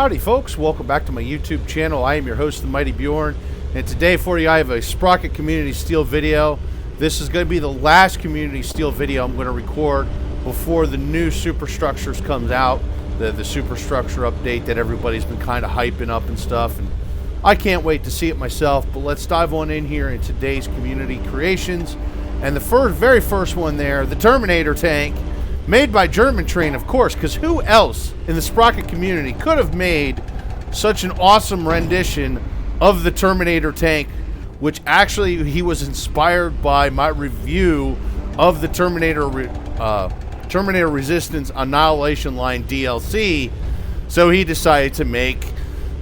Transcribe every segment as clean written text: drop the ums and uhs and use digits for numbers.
Howdy folks, welcome back to my YouTube channel. I am your host, the Mighty Bjorn, and today for you I have a Sprocket Community Steel video. This is going to be the last Community Steel video I'm going to record before the new Superstructures comes out, the Superstructure update that everybody's been kind of hyping up and stuff, and I can't wait to see it myself. But let's dive on in here in today's community creations. And the very first one there, the Terminator Tank, made by German Train, of course, because who else in the Sprocket community could have made such an awesome rendition of the Terminator Tank, which actually he was inspired by my review of the Terminator Resistance Annihilation Line DLC. So he decided to make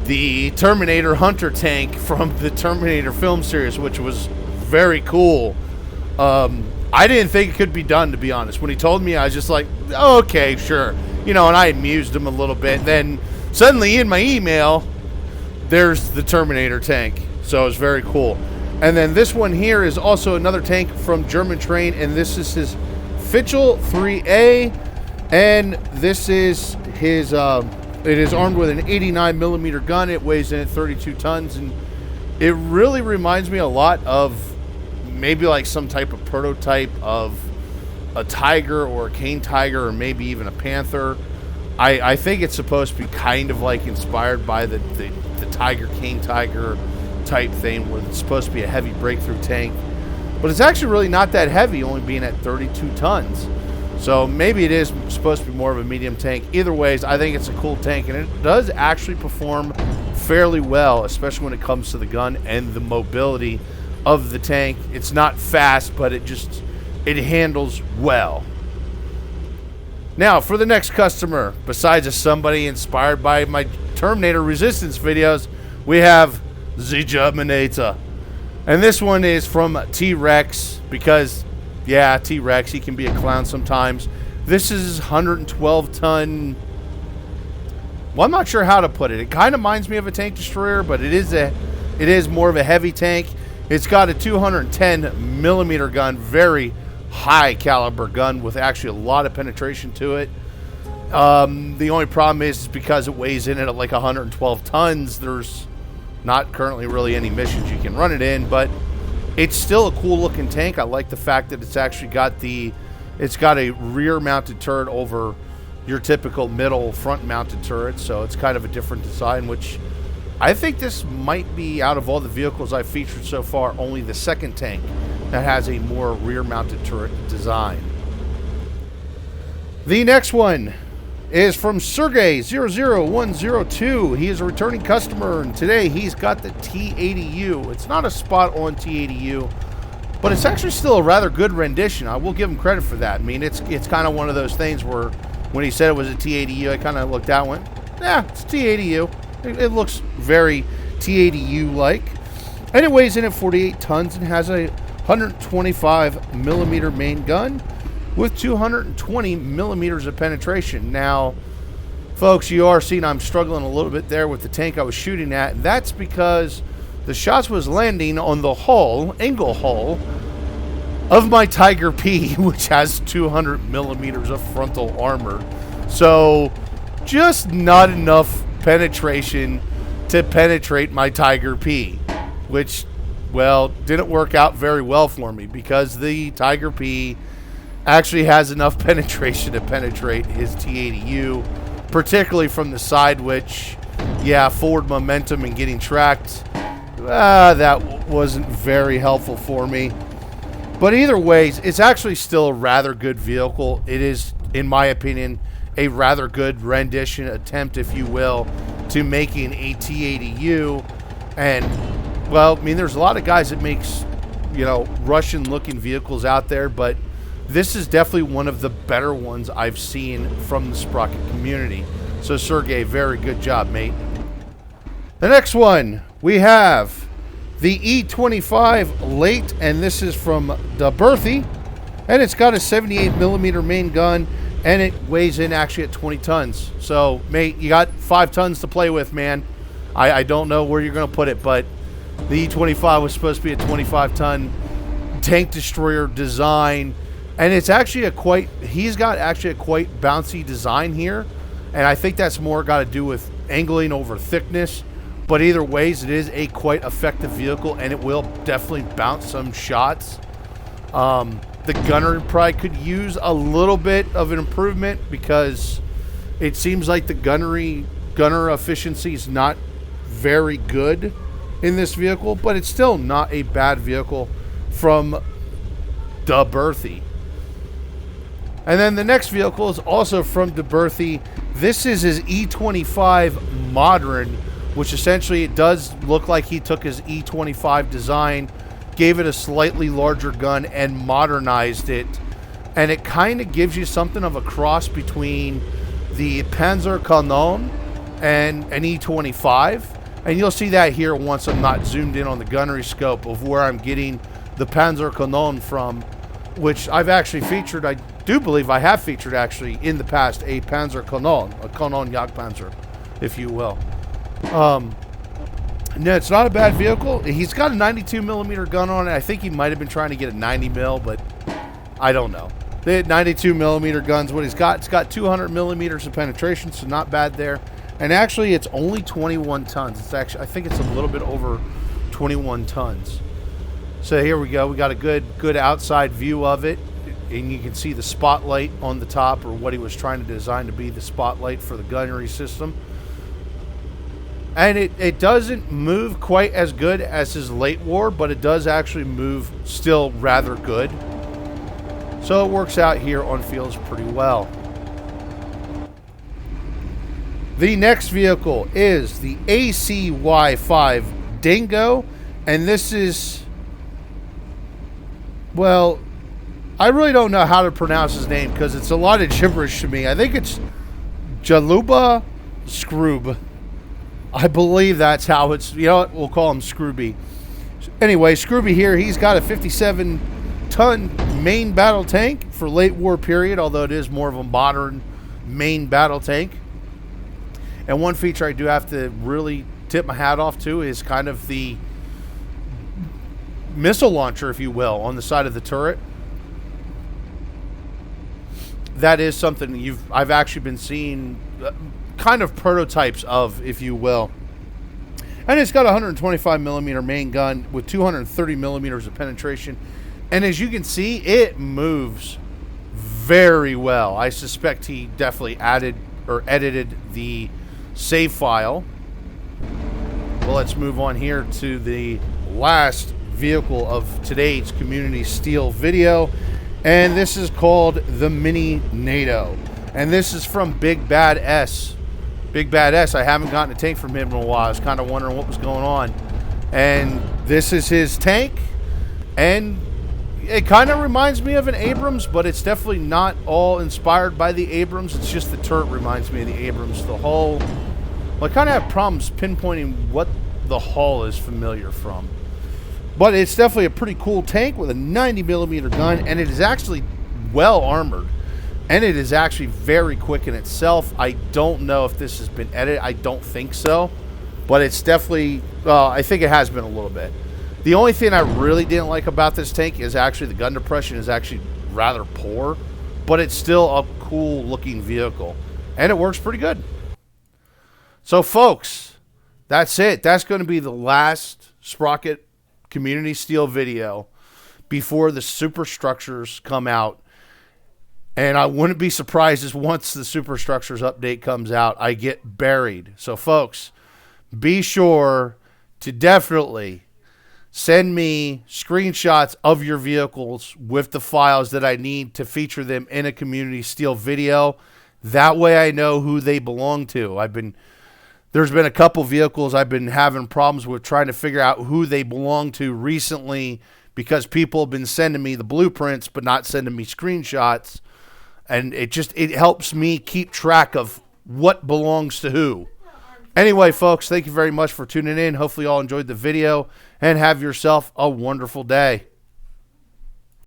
the Terminator Hunter Tank from the Terminator film series, which was very cool. I didn't think it could be done, to be honest. When he told me, I was just like, oh, okay, sure. You know, and I amused him a little bit. Then suddenly in my email, there's the Terminator Tank. So it was very cool. And then this one here is also another tank from German Train, and this is his Fitchell 3A. And this is his, it is armed with an 89mm gun. It weighs in at 32 tons. And it really reminds me a lot of maybe like some type of prototype of a tiger or a cane tiger, or maybe even a panther. I think it's supposed to be kind of like inspired by the tiger, cane tiger type thing, where it's supposed to be a heavy breakthrough tank. But it's actually really not that heavy, only being at 32 tons. So maybe it is supposed to be more of a medium tank. Either ways, I think it's a cool tank, and it does actually perform fairly well, especially when it comes to the gun and the mobility of the tank. It's not fast, but it handles well. Now for the next customer, besides somebody inspired by my Terminator Resistance videos, we have Zija Moneta. And this one is from T-Rex, because yeah, T-Rex, he can be a clown sometimes. This is 112 ton. Well, I'm not sure how to put it. It kind of reminds me of a tank destroyer, but it is more of a heavy tank. It's got a 210mm gun, very high caliber gun with actually a lot of penetration to it. The only problem is because it weighs in at like 112 tons, there's not currently really any missions you can run it in, but it's still a cool looking tank. I like the fact that it's actually got it's got a rear mounted turret over your typical middle front mounted turret, so it's kind of a different design, which I think this might be, out of all the vehicles I've featured so far, only the second tank that has a more rear-mounted turret design. The next one is from Sergey00102. He is a returning customer, and today he's got the T80U. It's not a spot-on T80U, but it's actually still a rather good rendition. I will give him credit for that. I mean, it's kind of one of those things where when he said it was a T80U, I kind of looked out and went, yeah, it's T80U. It looks very T80U-like. And it weighs in at 48 tons and has a 125mm main gun with 220mm of penetration. Now, folks, you are seeing I'm struggling a little bit there with the tank I was shooting at. And that's because the shots was landing on the hull, angle hull, of my Tiger P, which has 200mm of frontal armor. So, just not enough penetration to penetrate my Tiger P, which, well, didn't work out very well for me, because the Tiger P actually has enough penetration to penetrate his T80U, particularly from the side, which, yeah, forward momentum and getting tracked, that wasn't very helpful for me. But either ways, it's actually still a rather good vehicle. It is, in my opinion, a rather good rendition, attempt, if you will, to making a T80U. And, well, I mean, there's a lot of guys that makes, you know, Russian-looking vehicles out there, but this is definitely one of the better ones I've seen from the Sprocket community. So, Sergey, very good job, mate. The next one, we have the E25 Late, and this is from the Berthy, and it's got a 78mm main gun, and it weighs in actually at 20 tons. So, mate, you got 5 tons to play with, man. I don't know where you're going to put it, but the E25 was supposed to be a 25-ton tank destroyer design. And it's actually he's got actually a quite bouncy design here. And I think that's more got to do with angling over thickness. But either ways, it is a quite effective vehicle, and it will definitely bounce some shots. The gunner probably could use a little bit of an improvement, because it seems like the gunner efficiency is not very good in this vehicle, but it's still not a bad vehicle from the Berthy. And then the next vehicle is also from the Berthy. This is his E25 Modern, which essentially it does look like he took his E25 design, gave it a slightly larger gun, and modernized it. And it kind of gives you something of a cross between the Panzerkanon and an E25. And you'll see that here once I'm not zoomed in on the gunnery scope of where I'm getting the Panzerkanon from, which I've actually featured. I do believe I have featured actually in the past a Panzerkanon, a Kanon Jagdpanzer, if you will. No, it's not a bad vehicle. He's got a 92 millimeter gun on it. I think he might have been trying to get a 90 mil, but I don't know. The 92 millimeter guns, what he's got, it's got 200 millimeters of penetration, so not bad there. And actually, it's only 21 tons. It's actually, I think it's a little bit over 21 tons. So here we go. We got a good outside view of it, and you can see the spotlight on the top, or what he was trying to design to be the spotlight for the gunnery system. And it doesn't move quite as good as his late war, but it does actually move still rather good. So it works out here on fields pretty well. The next vehicle is the Acy5 Dingo. And this is, well, I really don't know how to pronounce his name because it's a lot of gibberish to me. I think it's Jaluba Scroob. I believe that's how it's, you know what, we'll call him Scrooby. Anyway, Scrooby here, he's got a 57-ton main battle tank for late war period, although it is more of a modern main battle tank. And one feature I do have to really tip my hat off to is kind of the missile launcher, if you will, on the side of the turret. That is something I've actually been seeing kind of prototypes of, if you will. And it's got a 125 millimeter main gun with 230 millimeters of penetration. And as you can see, it moves very well. I suspect he definitely added or edited the save file. Well, let's move on here to the last vehicle of today's Community Steel video. And this is called the Mini Nato. And this is from Big Bad S. Big Bad S, I haven't gotten a tank from him in a while. I was kind of wondering what was going on. And this is his tank. And it kind of reminds me of an Abrams, but it's definitely not all inspired by the Abrams. It's just the turret reminds me of the Abrams. The hull, well, I kind of have problems pinpointing what the hull is familiar from. But it's definitely a pretty cool tank with a 90 millimeter gun, and it is actually well armored. And it is actually very quick in itself. I don't know if this has been edited. I don't think so. But it's definitely, I think it has been a little bit. The only thing I really didn't like about this tank is actually the gun depression is actually rather poor. But it's still a cool looking vehicle. And it works pretty good. So folks, that's it. That's going to be the last Sprocket Community Steel video before the superstructures come out. And I wouldn't be surprised if once the superstructures update comes out, I get buried. So, folks, be sure to definitely send me screenshots of your vehicles with the files that I need to feature them in a Community Steel video. That way I know who they belong to. There's been a couple vehicles I've been having problems with trying to figure out who they belong to recently because people have been sending me the blueprints but not sending me screenshots. And it helps me keep track of what belongs to who. Anyway, folks, thank you very much for tuning in. Hopefully you all enjoyed the video and have yourself a wonderful day.